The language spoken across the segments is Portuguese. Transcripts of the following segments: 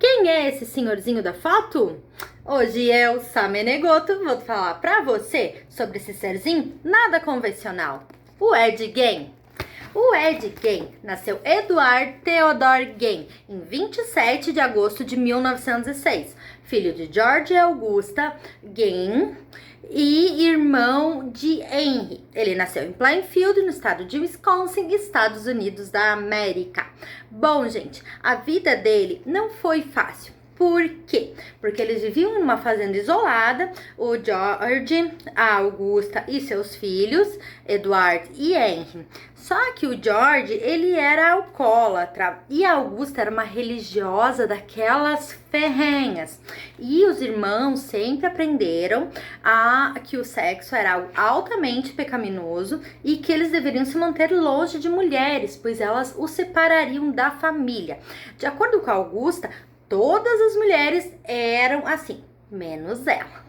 Quem é esse senhorzinho da foto? Hoje eu, Sammy Negoto, vou falar pra você sobre esse serzinho nada convencional, o Ed Gein. O Ed Gein nasceu Edward Theodore Gein em 27 de agosto de 1906, filho de George Augusta Gein e irmão de Henry. Ele nasceu em Plainfield, no estado de Wisconsin, Estados Unidos da América. Bom, gente, a vida dele não foi fácil. Por quê? Porque eles viviam em uma fazenda isolada, o George, a Augusta e seus filhos, Edward e Henry. Só que o George, ele era alcoólatra e a Augusta era uma religiosa daquelas ferrenhas. E os irmãos sempre aprenderam que o sexo era algo altamente pecaminoso e que eles deveriam se manter longe de mulheres, pois elas os separariam da família. De acordo com a Augusta, todas as mulheres eram assim, menos ela.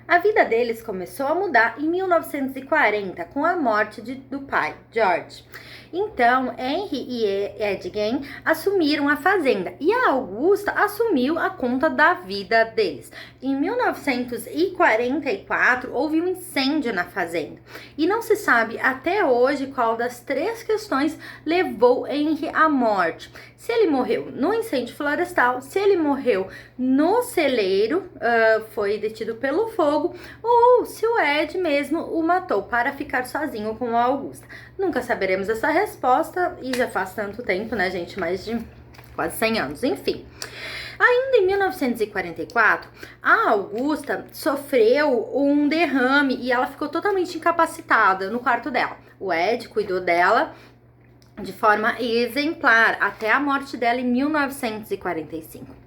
A vida deles começou a mudar em 1940, com a morte do pai, George. Então, Henry e Ed Gein assumiram a fazenda e a Augusta assumiu a conta da vida deles. Em 1944, houve um incêndio na fazenda e não se sabe até hoje qual das três questões levou Henry à morte. Se ele morreu no incêndio florestal, se ele morreu no celeiro, foi detido pelo fogo, ou se o Ed mesmo o matou para ficar sozinho com a Augusta. Nunca saberemos essa resposta e já faz tanto tempo, né, gente? Mais de quase 100 anos, enfim. Ainda em 1944, a Augusta sofreu um derrame e ela ficou totalmente incapacitada no quarto dela. O Ed cuidou dela de forma exemplar até a morte dela em 1945.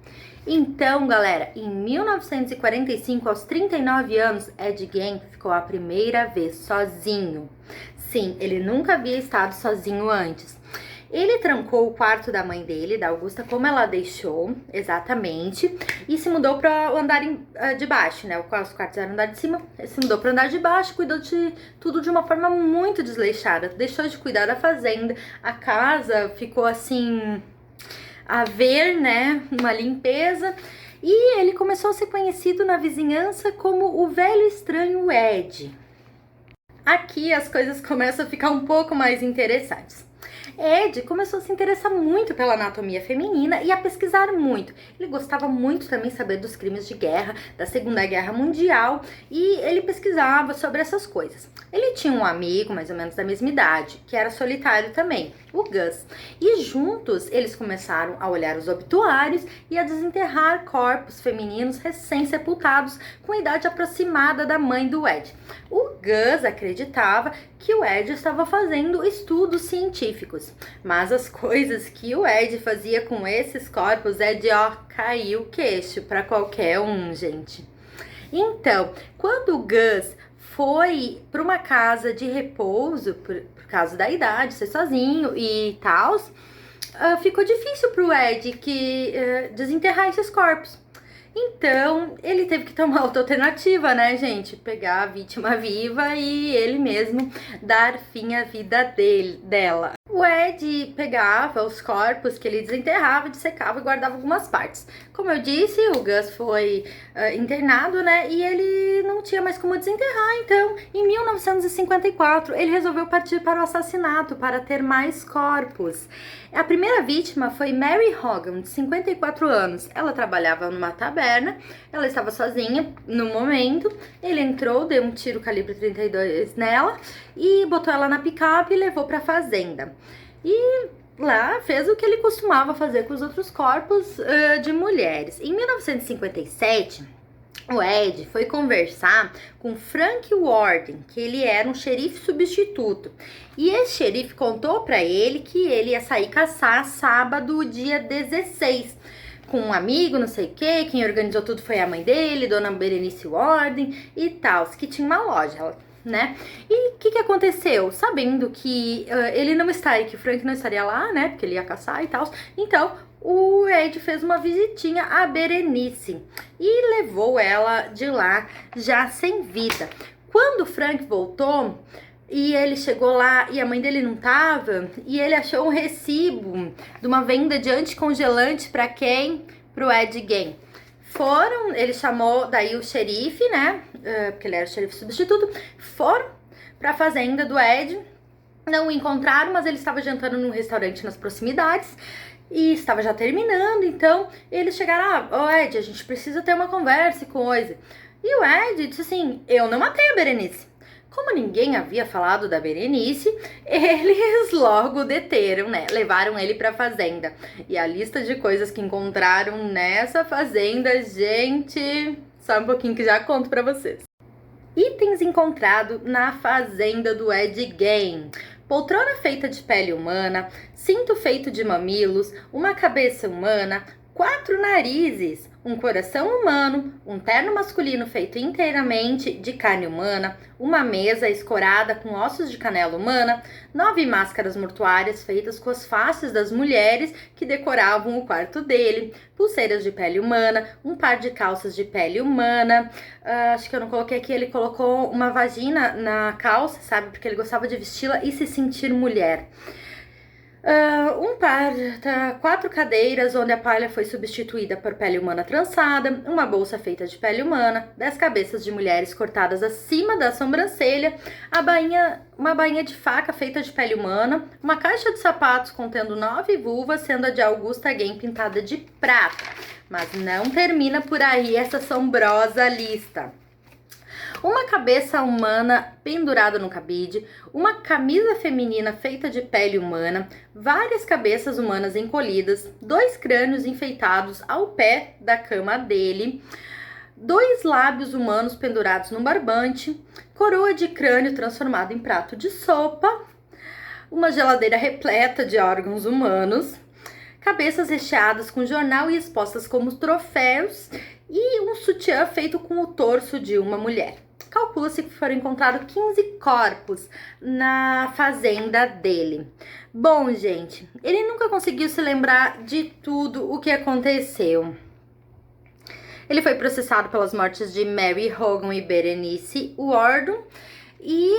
Então, galera, em 1945, aos 39 anos, Ed Gein ficou a primeira vez sozinho. Sim, ele nunca havia estado sozinho antes. Ele trancou o quarto da mãe dele, da Augusta, como ela deixou, exatamente, e se mudou para o andar de baixo, né? Os quartos eram andar de cima, ele se mudou para o andar de baixo, cuidou de tudo de uma forma muito desleixada, deixou de cuidar da fazenda, a casa ficou assim, a ver, né? Uma limpeza. E ele começou a ser conhecido na vizinhança como o velho estranho Ed. Aqui as coisas começam a ficar um pouco mais interessantes. Ed começou a se interessar muito pela anatomia feminina e a pesquisar muito. Ele gostava muito também de saber dos crimes de guerra, da Segunda Guerra Mundial, e ele pesquisava sobre essas coisas. Ele tinha um amigo, mais ou menos da mesma idade, que era solitário também, o Gus. E juntos eles começaram a olhar os obituários e a desenterrar corpos femininos recém-sepultados com a idade aproximada da mãe do Ed. O Gus acreditava que o Ed estava fazendo estudos científicos, mas as coisas que o Ed fazia com esses corpos é de cair o queixo para qualquer um, gente. Então, quando o Gus foi para uma casa de repouso, por causa da idade, ser sozinho e tal, ficou difícil para o Ed desenterrar esses corpos. Então, ele teve que tomar outra alternativa, né, gente? Pegar a vítima viva e ele mesmo dar fim à vida dela. O Ed pegava os corpos que ele desenterrava, dissecava e guardava algumas partes. Como eu disse, o Gus foi internado, né? E ele não tinha mais como desenterrar. Então, em 1954, ele resolveu partir para o assassinato, para ter mais corpos. A primeira vítima foi Mary Hogan, de 54 anos. Ela trabalhava numa taberna, ela estava sozinha no momento. Ele entrou, deu um tiro calibre 32 nela e botou ela na picape e levou para a fazenda. E lá fez o que ele costumava fazer com os outros corpos de mulheres. Em 1957, o Ed foi conversar com Frank Warden, que ele era um xerife substituto. E esse xerife contou para ele que ele ia sair caçar sábado, dia 16, com um amigo, não sei o que. Quem organizou tudo foi a mãe dele, Dona Berenice Warden e tal, que tinha uma loja, né? E o que aconteceu? Sabendo que ele não estaria, que o Frank não estaria lá, né? Porque ele ia caçar e tal. Então, o Ed fez uma visitinha à Berenice e levou ela de lá já sem vida. Quando o Frank voltou e ele chegou lá e a mãe dele não tava, e ele achou um recibo de uma venda de anticongelante para quem? pro Ed Gein. Ele chamou daí o xerife, né, porque ele era o xerife substituto, foram pra fazenda do Ed, não o encontraram, mas ele estava jantando num restaurante nas proximidades, e estava já terminando, então eles chegaram, Ed, a gente precisa ter uma conversa e coisa. E o Ed disse assim, eu não matei a Berenice. Como ninguém havia falado da Berenice, eles logo deteram, né? Levaram ele pra fazenda. E a lista de coisas que encontraram nessa fazenda, gente, só um pouquinho que já conto pra vocês. Itens encontrados na fazenda do Ed Gein. Poltrona feita de pele humana, cinto feito de mamilos, uma cabeça humana, 4 narizes, um coração humano, um terno masculino feito inteiramente de carne humana, uma mesa escorada com ossos de canela humana, 9 máscaras mortuárias feitas com as faces das mulheres que decoravam o quarto dele, pulseiras de pele humana, um par de calças de pele humana, acho que eu não coloquei aqui, ele colocou uma vagina na calça, sabe, porque ele gostava de vesti-la e se sentir mulher. 4 cadeiras onde a palha foi substituída por pele humana trançada, uma bolsa feita de pele humana, 10 cabeças de mulheres cortadas acima da sobrancelha, uma bainha de faca feita de pele humana, uma caixa de sapatos contendo 9 vulvas, sendo a de Augusta Gein pintada de prata. Mas não termina por aí essa assombrosa lista. Uma cabeça humana pendurada no cabide, uma camisa feminina feita de pele humana, várias cabeças humanas encolhidas, 2 crânios enfeitados ao pé da cama dele, 2 lábios humanos pendurados num barbante, coroa de crânio transformada em prato de sopa, uma geladeira repleta de órgãos humanos, cabeças recheadas com jornal e expostas como troféus e um sutiã feito com o torso de uma mulher. Calcula-se que foram encontrados 15 corpos na fazenda dele. Bom, gente, ele nunca conseguiu se lembrar de tudo o que aconteceu. Ele foi processado pelas mortes de Mary Hogan e Berenice Worden e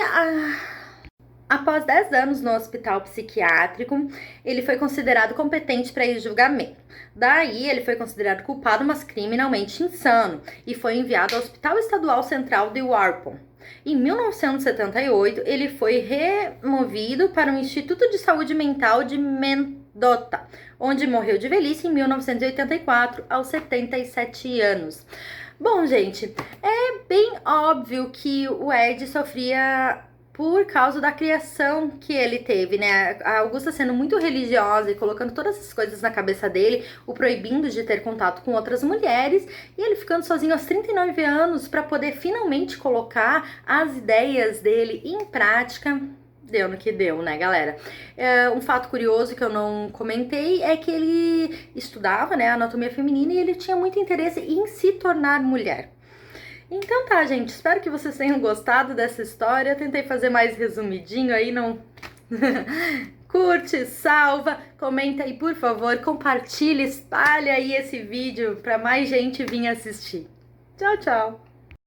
após 10 anos no hospital psiquiátrico, ele foi considerado competente para ir julgamento. Daí, ele foi considerado culpado, mas criminalmente insano, e foi enviado ao Hospital Estadual Central de Warpon. Em 1978, ele foi removido para o Instituto de Saúde Mental de Mendota, onde morreu de velhice em 1984, aos 77 anos. Bom, gente, é bem óbvio que o Ed sofria por causa da criação que ele teve, né? A Augusta sendo muito religiosa e colocando todas essas coisas na cabeça dele, o proibindo de ter contato com outras mulheres, e ele ficando sozinho aos 39 anos para poder finalmente colocar as ideias dele em prática. Deu no que deu, né, galera? Um fato curioso que eu não comentei é que ele estudava, né, anatomia feminina, e ele tinha muito interesse em se tornar mulher. Então tá, gente, espero que vocês tenham gostado dessa história. Eu tentei fazer mais resumidinho aí, não... Curte, salva, comenta aí, por favor, compartilha, espalha aí esse vídeo para mais gente vir assistir. Tchau, tchau!